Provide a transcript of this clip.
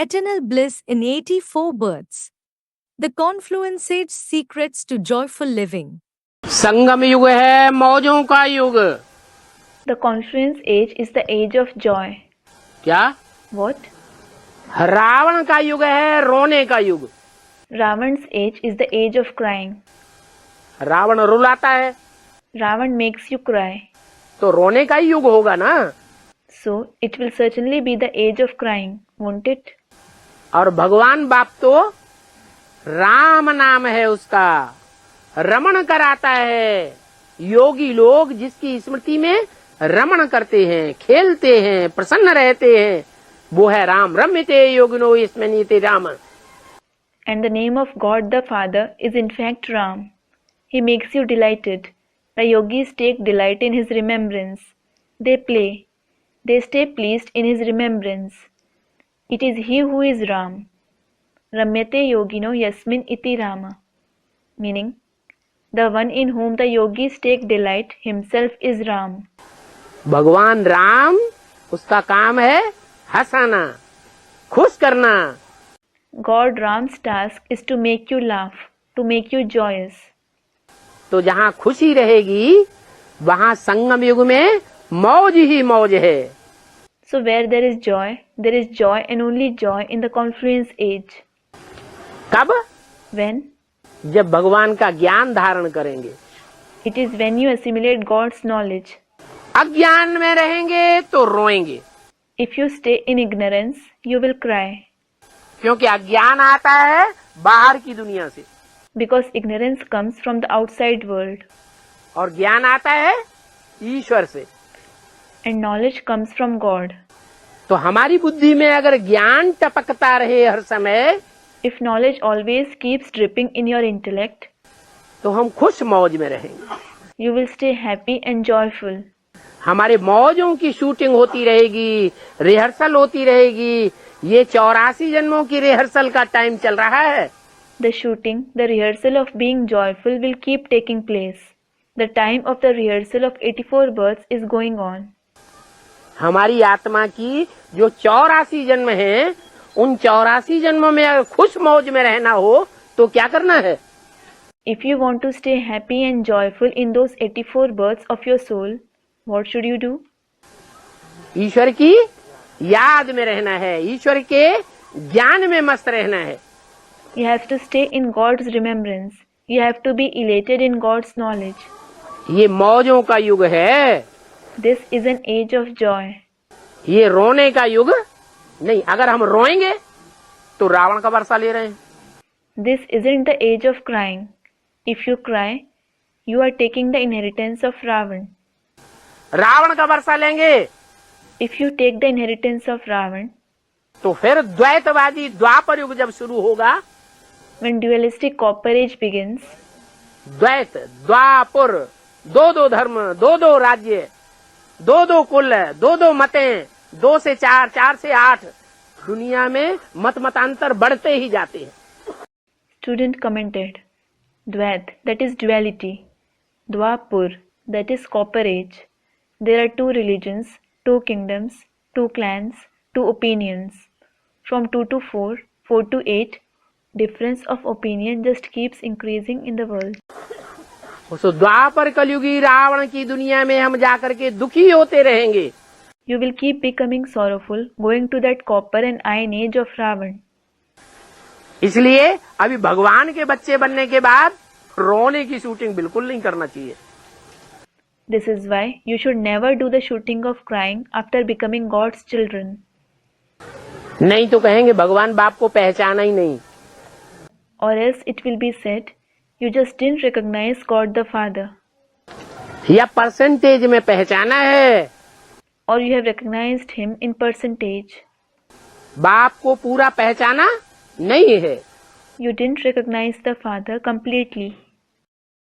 eternal bliss in 84 births. The confluence age secrets to joyful living. संगम युग है मौजों का युग। The confluence age is the age of joy. क्या? What? Ravan का युग है रोने का युग। Ravan's age is the age of crying. Ravan रुलाता है Ravan makes you cry. तो रोने का ही युग होगा ना। So it will certainly be the age of crying, won't it? और भगवान बाप तो राम नाम है उसका, रमण कराता है। योगी लोग जिसकी स्मृति में रमण करते हैं, खेलते हैं, प्रसन्न रहते हैं, वो है राम। रम्यते योगिनो यस्मिन्नीते Ram. And the name of God the Father is in fact Ram. He makes you delighted. The yogis take delight in his remembrance. They play. They stay pleased in his remembrance. It is he who is Ram. Ramyate yogino yasmin iti Rama. Meaning, the one in whom the yogis take delight himself is Ram. भगवान राम उसका काम है हंसाना, खुश करना। God Ram's task is to make you laugh, to make you joyous. तो जहाँ खुशी रहेगी वहाँ संगम युग में मौज ही मौज है। So where there is joy and only joy in the confluence age. कब? When? जब भगवान का ज्ञान धारण करेंगे। It is when you assimilate God's knowledge. अज्ञान में रहेंगे तो रोएंगे, If you stay in ignorance, you will cry. क्योंकि अज्ञान आता है बाहर की दुनिया से Because ignorance comes from the outside world. और ज्ञान आता है ईश्वर से। And knowledge comes from God. तो हमारी बुद्धि में अगर ज्ञान टपकता रहे हर समय, If knowledge always keeps dripping in your intellect, तो हम खुश मौज में रहेंगे। you will stay happy and joyful. हमारे मौजों की शूटिंग होती रहेगी, रिहर्सल होती रहेगी। ये 84 जन्मों की रिहर्सल का टाइम चल रहा है। The shooting, the rehearsal of being joyful will keep taking place. The time of the rehearsal of 84 births is going on. हमारी आत्मा की जो 84 जन्म हैं, उन 84 जन्मों में अगर खुश मौज में रहना हो तो क्या करना है? If you want to stay happy and joyful in those 84 births of your soul, what should you do? ईश्वर की याद में रहना है, ईश्वर के ज्ञान में मस्त रहना है। You have to stay in God's remembrance. You have to be elated in God's knowledge. ये मौजों का युग है, This is an age of joy. ये रोने का युग नहीं। अगर हम रोएंगे तो रावण का वर्षा ले रहे हैं। This isn't the age of crying. If you cry, you are taking the inheritance of Ravan. Ravan का वर्षा लेंगे If you take the inheritance of Ravan, तो फिर द्वैतवादी द्वापर युग जब शुरू होगा, when dualistic copper age begins, द्वैत द्वापर, दो धर्म, दो राज्य, दो कुल, दो मतें, 2 से 4, 4 से 8, दुनिया में मतांतर बढ़ते ही जाते हैं। student commented, Dvait, that is duality, Dwapur, that is copper age. There are 2 religions, 2 kingdoms, 2 clans, 2 opinions. From 2 to 4, 4 to 8, difference of opinion just keeps increasing in the world. तो द्वापर कलयुगी रावण की दुनिया में हम जाकर के दुखी होते रहेंगे। You will keep becoming sorrowful, going to that copper and iron age of Ravan. इसलिए अभी भगवान के बच्चे बनने के बाद रोने की शूटिंग बिल्कुल नहीं करना चाहिए। This is why you should never do the shooting of crying after becoming God's children. नहीं तो कहेंगे भगवान बाप को पहचाना ही नहीं। Or else it will be said, you just didn't recognize God the Father. या परसेंटेज में पहचाना है, Or you have recognized him in percentage. बाप को पूरा पहचाना नहीं है। You didn't recognize the Father completely.